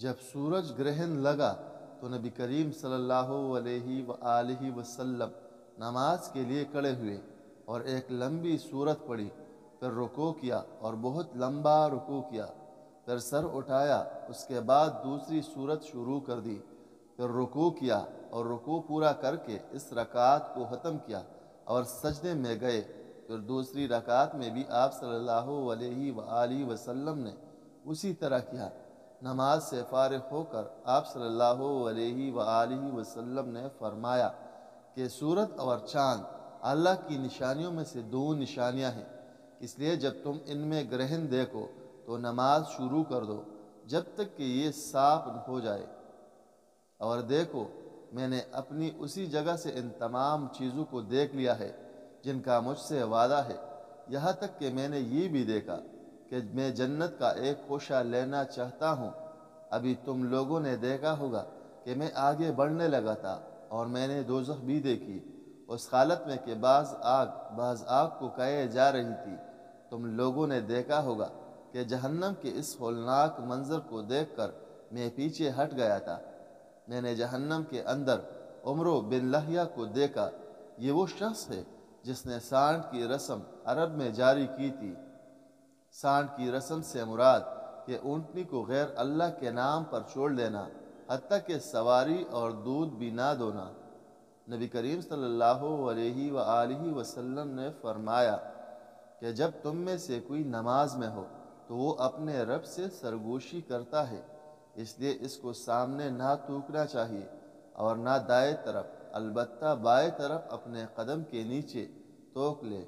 جب سورج گرہن لگا تو نبی کریم صلی اللہ علیہ وآلہ وسلم نماز کے لیے کھڑے ہوئے اور ایک لمبی سورت پڑھی، پھر رکوع کیا اور بہت لمبا رکوع کیا، پھر سر اٹھایا، اس کے بعد دوسری سورت شروع کر دی، پھر رکوع کیا اور رکوع پورا کر کے اس رکعت کو ختم کیا اور سجدے میں گئے۔ پھر دوسری رکعت میں بھی آپ صلی اللہ علیہ وآلہ وسلم نے اسی طرح کیا۔ نماز سے فارغ ہو کر آپ صلی اللہ علیہ وآلہ وسلم نے فرمایا کہ سورج اور چاند اللہ کی نشانیوں میں سے دو نشانیاں ہیں، اس لیے جب تم ان میں گرہن دیکھو تو نماز شروع کر دو جب تک کہ یہ صاف ہو جائے۔ اور دیکھو، میں نے اپنی اسی جگہ سے ان تمام چیزوں کو دیکھ لیا ہے جن کا مجھ سے وعدہ ہے، یہاں تک کہ میں نے یہ بھی دیکھا کہ میں جنت کا ایک خوشہ لینا چاہتا ہوں۔ ابھی تم لوگوں نے دیکھا ہوگا کہ میں آگے بڑھنے لگا تھا اور میں نے دوزخ بھی دیکھی، اس حالت میں کہ بعض آگ کو کہے جا رہی تھی۔ تم لوگوں نے دیکھا ہوگا کہ جہنم کے اس ہولناک منظر کو دیکھ کر میں پیچھے ہٹ گیا تھا۔ میں نے جہنم کے اندر عمرو بن لہیہ کو دیکھا۔ یہ وہ شخص ہے جس نے سانڈ کی رسم عرب میں جاری کی تھی۔ سانڈ کی رسم سے مراد کہ اونٹنی کو غیر اللہ کے نام پر چھوڑ دینا، حتیٰ کہ سواری اور دودھ بھی نہ دونا۔ نبی کریم صلی اللہ علیہ وآلہ وسلم نے فرمایا کہ جب تم میں سے کوئی نماز میں ہو تو وہ اپنے رب سے سرگوشی کرتا ہے، اس لیے اس کو سامنے نہ تھوکنا چاہیے اور نہ دائیں طرف، البتہ بائیں طرف اپنے قدم کے نیچے تھوک لے۔